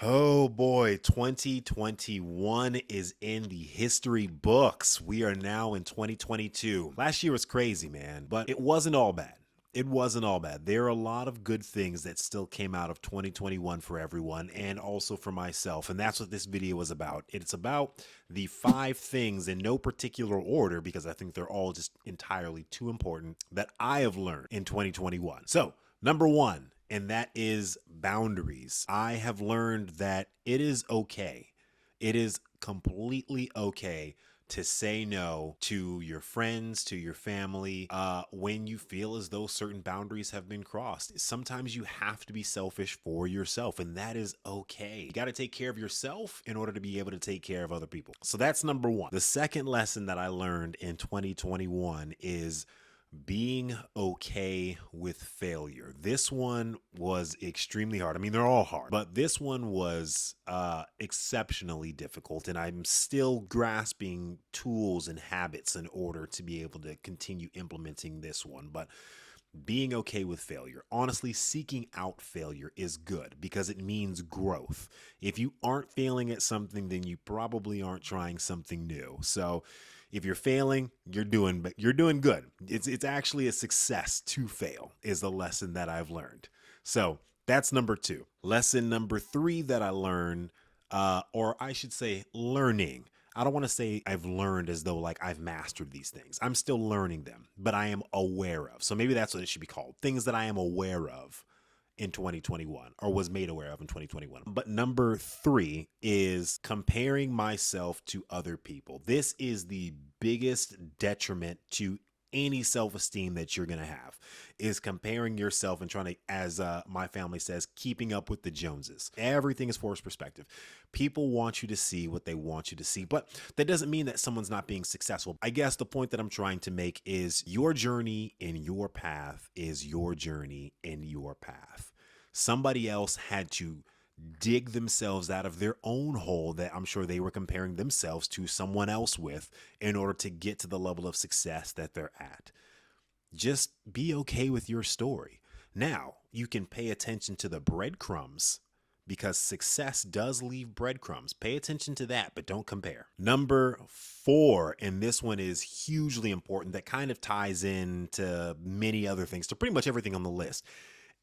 Oh boy, 2021 is in the history books. We are now in 2022. Last year was crazy, man, but it wasn't all bad. It wasn't all bad. There are a lot of good things that still came out of 2021 for everyone and also for myself. And that's what this video is about. It's about the 5 things in no particular order because I think they're all just entirely too important that I have learned in 2021. So, number one, and that is boundaries. I have learned that it is okay. It is completely okay to say no to your friends, to your family, when you feel as though certain boundaries have been crossed. Sometimes you have to be selfish for yourself, and that is okay. You got to take care of yourself in order to be able to take care of other people. So that's number one. The second lesson that I learned in 2021 is being okay with failure. This one was extremely hard. I mean, they're all hard, but this one was exceptionally difficult, and I'm still grasping tools and habits in order to be able to continue implementing this one. But being okay with failure. Honestly, seeking out failure is good because it means growth. If you aren't failing at something, then you probably aren't trying something new. So if you're failing, you're doing good. It's actually a success to fail is the lesson that I've learned. So that's number two. Lesson number three that I learned, or I should say learning. I don't want to say I've learned as though like I've mastered these things. I'm still learning them, but I am aware of. So maybe that's what it should be called. Things that I am aware of in 2021 or was made aware of in 2021. But number three is comparing myself to other people. This is the biggest detriment to any self-esteem that you're going to have is comparing yourself and trying to, as my family says, keeping up with the Joneses. Everything is forced perspective. People want you to see what they want you to see, but that doesn't mean that someone's not being successful. I guess the point that I'm trying to make is your journey in your path is your journey in your path. Somebody else had to dig themselves out of their own hole that I'm sure they were comparing themselves to someone else with in order to get to the level of success that they're at. Just be okay with your story. Now, you can pay attention to the breadcrumbs because success does leave breadcrumbs. Pay attention to that, but don't compare. Number four, and this one is hugely important, that kind of ties into many other things, to pretty much everything on the list,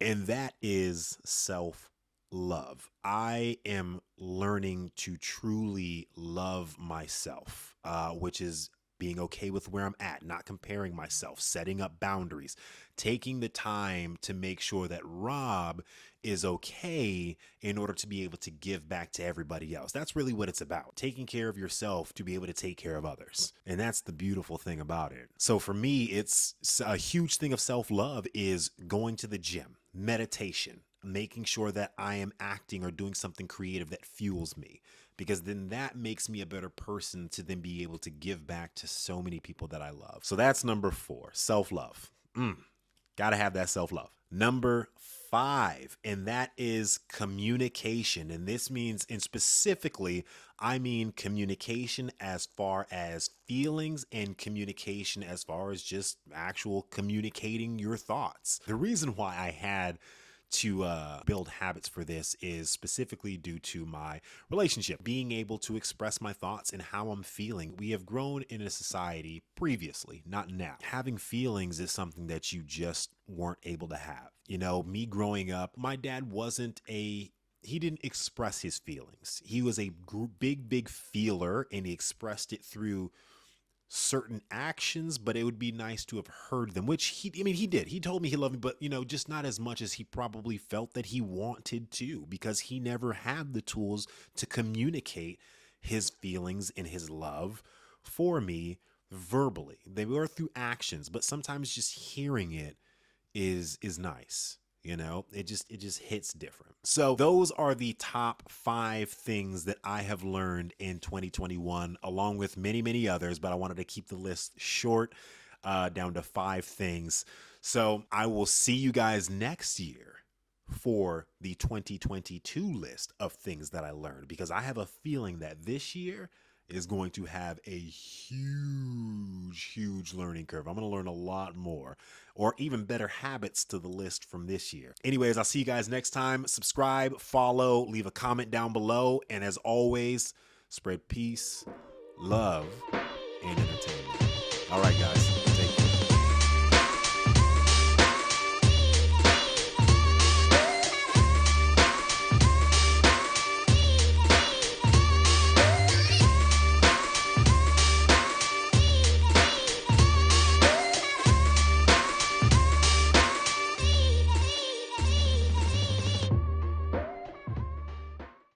and that is self love. I am learning to truly love myself, which is being okay with where I'm at, not comparing myself, setting up boundaries, taking the time to make sure that Rob is okay in order to be able to give back to everybody else. That's really what it's about. Taking care of yourself to be able to take care of others. And that's the beautiful thing about it. So for me, it's a huge thing of self-love is going to the gym, meditation, making sure that I am acting or doing something creative that fuels me, because then that makes me a better person to then be able to give back to so many people that I love. So that's number four, self-love. Gotta have that self-love. Number five, and that is communication. And this means, and specifically, I mean communication as far as feelings and communication as far as just actual communicating your thoughts. The reason why I had to build habits for this is specifically due to my relationship, being able to express my thoughts and how I'm feeling. We have grown in a society previously, not now. Having feelings is something that you just weren't able to have. You know, me growing up, my dad wasn't he didn't express his feelings. He was a big feeler, and he expressed it through certain actions, but it would be nice to have heard them, which he did. He told me he loved me, but just not as much as he probably felt that he wanted to, because he never had the tools to communicate his feelings and his love for me verbally. They were through actions, but sometimes just hearing it is nice. It just hits different. So those are the top 5 things that I have learned in 2021, along with many others, but I wanted to keep the list short, down to 5 things. So I will see you guys next year for the 2022 list of things that I learned, because I have a feeling that this year is going to have a huge learning curve. I'm going to learn a lot more, or even better habits to the list from this year. Anyways, I'll see you guys next time. Subscribe, follow, leave a comment down below. And as always, spread peace, love, and entertainment. All right, guys.